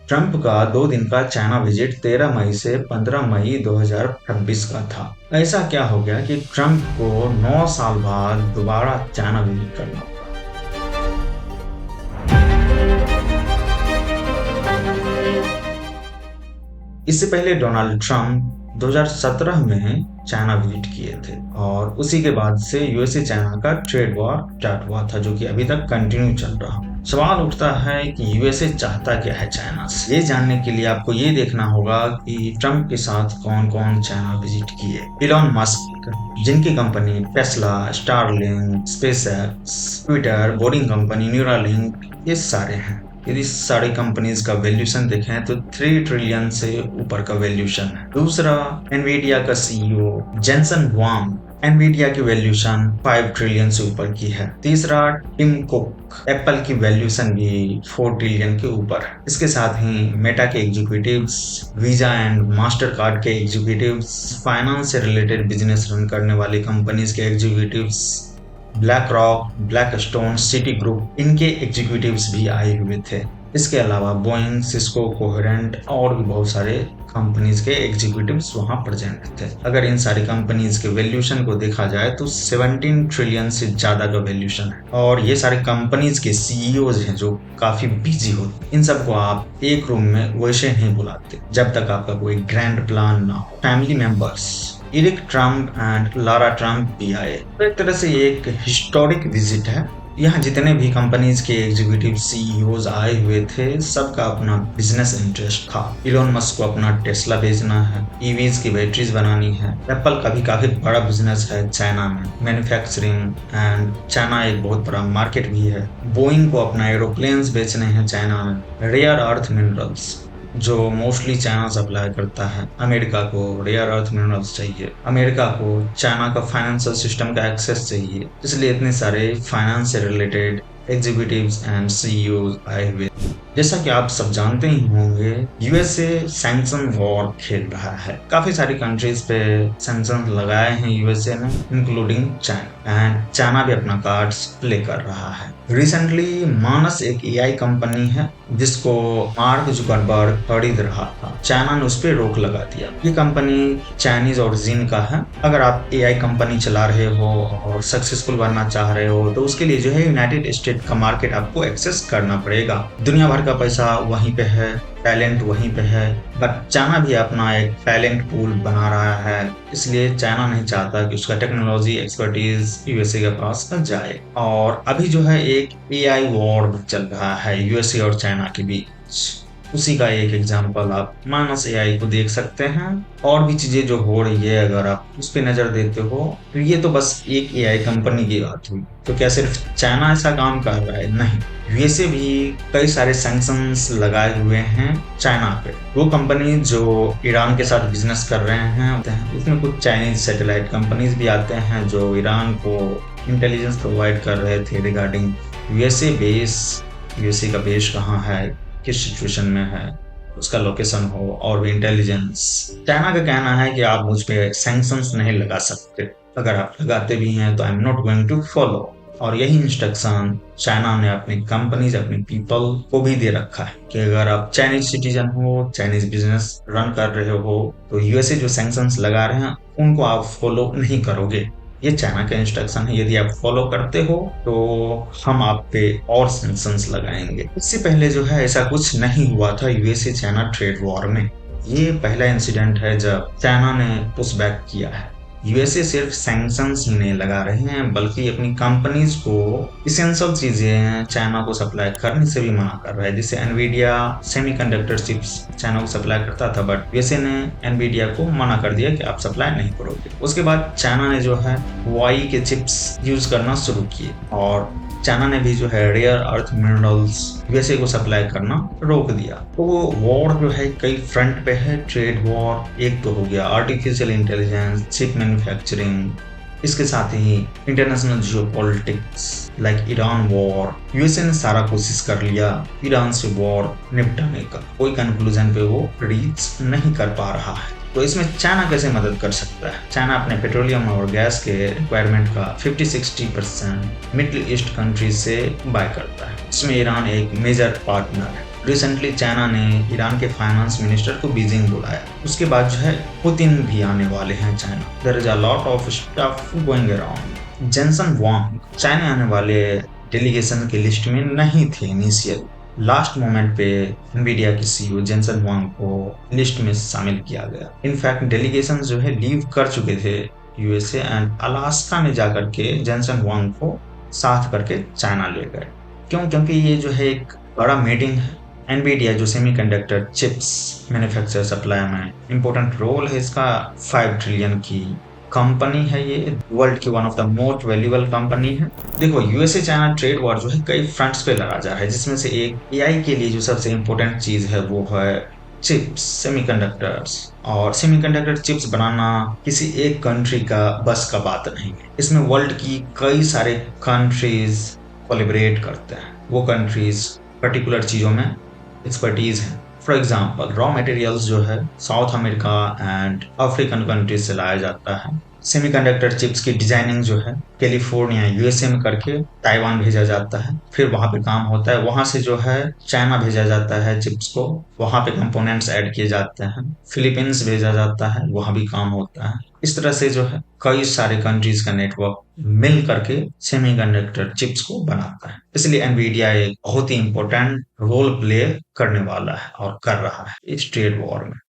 Trump का 2 दिन का चाइना विजिट 13 मई से 15 मई 2026 का था। ऐसा क्या हो गया कि ट्रंप को 9 साल बाद दोबारा चाइना विजिट करना पड़ा? इससे पहले डोनाल्ड ट्रंप 2017 में चाइना विजिट किए थे और उसी के बाद से यूएसए चाइना का ट्रेड वॉर स्टार्ट हुआ था, जो कि अभी तक कंटिन्यू चल रहा। सवाल उठता है कि यूएसए चाहता क्या है चाइना से। ये जानने के लिए आपको ये देखना होगा कि ट्रंप के साथ कौन कौन चाइना विजिट किए। इलॉन मस्क, जिनकी company Tesla, Starlink, SpaceX, Twitter, boring company, Neuralink, ये सारे हैं। यदि सारी कंपनीज का वैल्यूएशन देखें तो 3 ट्रिलियन से ऊपर का वैल्यूएशन है। दूसरा, एनवीडिया का सीईओ जेंसन हुआंग, एनवीडिया की वैल्यूएशन 5 ट्रिलियन से ऊपर की है। तीसरा, टिम कुक, एप्पल की वैल्यूएशन भी 4 ट्रिलियन के ऊपर है। इसके साथ ही मेटा के executives, visa and master card के एग्जीक्यूटिव्स, फाइनेंस से रिलेटेड बिजनेस रन करने वाली कंपनीज के executives, black rock, black stone, city group, इनके एग्जीक्यूटिव्स भी आए हुए थे। इसके अलावा बोइंग, सिस्को, कोहेरेंट और भी बहुत सारे कंपनीज के एग्जीक्यूटिव्स वहां प्रेजेंट थे। अगर इन सारी कंपनीज के वैल्यूएशन को देखा जाए तो 17 ट्रिलियन से ज्यादा का वैल्यूएशन है। और ये सारे कंपनीज के सीईओज हैं जो काफी बिजी होते। इन सबको आप एक रूम में वैसे नहीं बुलाते जब तक आपका कोई ग्रैंड प्लान ना हो। Family members Eric Trump and Lara Trump भी आए। तो एक तरह से एक हिस्टोरिक विजिट है। यहाँ जितने भी कंपनीज के एग्जीक्यूटिव सीईओज आए हुए थे, सबका अपना बिजनेस इंटरेस्ट था। इलॉन मस्क को अपना टेस्ला बेचना है, ईवीज की बैटरीज बनानी है। एप्पल का भी काफी बड़ा बिजनेस है चाइना में, मैन्युफैक्चरिंग, एंड चाइना एक बहुत बड़ा मार्केट भी है। बोइंग को अपना एरोप्लेन्स बेचने हैं चाइना में। रेयर अर्थ मिनरल्स जो मोस्टली चाइना सप्लाई करता है। अमेरिका को रेयर अर्थ मिनरल्स चाहिए। अमेरिका को चाइना का फाइनेंशियल सिस्टम का एक्सेस चाहिए, इसलिए इतने सारे फाइनेंस से रिलेटेड एग्जीक्यूटिव्स एंड सीईओ आए हुए। जैसा कि आप सब जानते ही होंगे, यूएसए सैंक्शन वॉर खेल रहा है। काफी सारी कंट्रीज पे सैंक्शन लगाए हैं यूएसए ने, इंक्लूडिंग चाइना, एंड चाइना भी अपना कार्ड्स प्ले कर रहा है। रिसेंटली मानस एक एआई कंपनी है जिसको मार्क जुकरबर्ग खरीद रहा था। चाइना ने उस पर रोक लगा दिया। ये कंपनी चाइनीज ओरिजिन का है। अगर आप एआई कंपनी चला रहे हो और सक्सेसफुल बनना चाह रहे हो तो उसके लिए जो है यूनाइटेड स्टेट का मार्केट आपको एक्सेस करना पड़ेगा। दुनिया भर का पैसा वहीं पे है, टैलेंट वहीं पे है, बट चाइना भी अपना एक टैलेंट पूल बना रहा है। इसलिए चाइना नहीं चाहता कि उसका टेक्नोलॉजी एक्सपर्टीज यूएसए के पास न जाए। और अभी जो है एक एआई वॉर चल रहा है यूएसए और चाइना के बीच। उसी का एक एग्जांपल आप मानस एआई को देख सकते हैं। और भी चीजें जो हो रही है, अगर आप उस पर नजर देते हो तो ये तो बस एक एआई कंपनी की बात हुई। तो क्या सिर्फ चाइना ऐसा काम कर रहा है? नहीं, यूएसए भी कई सारे सैंक्शंस लगाए हुए हैं चाइना पे। वो कंपनी जो ईरान के साथ बिजनेस कर रहे हैं, उसमें कुछ चाइनीज सैटेलाइट कंपनीज भी आते हैं जो ईरान को इंटेलिजेंस प्रोवाइड कर रहे थे रिगार्डिंग यूएसए बेस। यूएसए का बेस कहाँ है, किस सिचुएशन में है, उसका लोकेशन हो, और भी इंटेलिजेंस। चाइना का कहना है कि आप मुझ पे सैंक्शंस नहीं लगा सकते। अगर आप लगाते भी हैं तो I am not going to follow. और यही इंस्ट्रक्शन चाइना ने अपनी कंपनीज, अपनी पीपल को भी दे रखा है कि अगर आप चाइनीज सिटीजन हो, चाइनीज बिजनेस रन कर रहे हो, तो यूएसए जो सैंक्शंस लगा रहे हैं उनको आप फॉलो नहीं करोगे। ये चाइना का इंस्ट्रक्शन है। यदि आप फॉलो करते हो तो हम आप पे और सैंक्शंस लगाएंगे। इससे पहले जो है ऐसा कुछ नहीं हुआ था यूएसए चाइना ट्रेड वॉर में। ये पहला इंसिडेंट है जब चाइना ने पुश बैक किया है। यूएसए सिर्फ सैंक्शंस ही नहीं लगा रहे हैं, बल्कि अपनी कंपनीज को इसेंशियल चीजें चाइना को सप्लाई करने से भी मना कर रहा है। जैसे एनवीडिया सेमीकंडक्टर चिप्स चाइना को सप्लाई करता था, बट यूएसए ने एनवीडिया को मना कर दिया कि आप सप्लाई नहीं करोगे। उसके बाद चाइना ने जो है वाई के चिप्स यूज करना शुरू किए, और चाइना ने भी जो है रेयर अर्थ मिनरल्स यूएसए को सप्लाई करना रोक दिया। तो वो वॉर जो है कई फ्रंट पे है, ट्रेड वॉर। एक तो हो गया आर्टिफिशियल इंटेलिजेंस, चिप मैन्युफैक्चरिंग, इसके साथ ही international geopolitics like Iran war. USA ने सारा कोशिश कर लिया ईरान से वॉर निपटाने का, कोई कंक्लूजन पे वो रीच नहीं कर पा रहा है। तो इसमें चाइना कैसे मदद कर सकता है? चाइना अपने पेट्रोलियम और गैस के रिक्वायरमेंट का 50-60% मिडिल ईस्ट कंट्रीज से बाय करता है। इसमें ईरान एक मेजर पार्टनर है। रिसेंटली चाइना ने ईरान के फाइनेंस मिनिस्टर को बीजिंग बुलाया। उसके बाद जो है पुतिन भी आने वाले हैं China. There is a lot of stuff going around. Jensen Huang China आने वाले डेलीगेशन की लिस्ट में नहीं थे इनिशियल। लास्ट मोमेंट पे एनवीडिया के सीईओ जेनसन वांग को लिस्ट में शामिल किया गया। इनफैक्ट डेलीगेशन जो है लीव कर चुके थे यूएसए एंड अलास्का में जाकर के जेनसन वांग को साथ करके चाइना ले गए। क्यों? क्योंकि ये जो है एक बड़ा मीटिंग है। एनवीडिया जो सेमीकंडक्टर चिप्स मैन्युफैक्चर सप्लाई में इंपॉर्टेंट रोल है इसका, 5 ट्रिलियन की कंपनी है ये, वर्ल्ड की one of the most valuable company है। देखो यूएसए चाइना ट्रेड वॉर जो है कई फ्रंट्स पे लड़ा जा रहा है, जिसमें से एक एआई के लिए जो सबसे इम्पोर्टेंट चीज है वो है चिप्स, सेमीकंडक्टर्स। और सेमीकंडक्टर चिप्स बनाना किसी एक कंट्री का बस का बात नहीं है। इसमें वर्ल्ड की कई सारे कंट्रीज कोलैबोरेट करते हैं। वो कंट्रीज पर्टिकुलर चीजों में एक्सपर्टीज है। फॉर एग्जाम्पल रॉ मटेरियल्स जो है south America and African countries से लाया जाता है। सेमीकंडक्टर चिप्स की डिजाइनिंग जो है कैलिफोर्निया यूएसए में करके ताइवान भेजा जाता है, फिर वहां पे काम होता है। वहां से जो है चाइना भेजा जाता है चिप्स को, वहां पे कंपोनेंट्स ऐड किए जाते हैं। फिलीपींस भेजा जाता है, वहां भी काम होता है। इस तरह से जो है कई सारे कंट्रीज का नेटवर्क मिल करके सेमीकंडक्टर चिप्स को बनाता है। इसलिए एनवीडिया एक बहुत ही इंपॉर्टेंट रोल प्ले करने वाला है और कर रहा है इस ट्रेड वॉर में।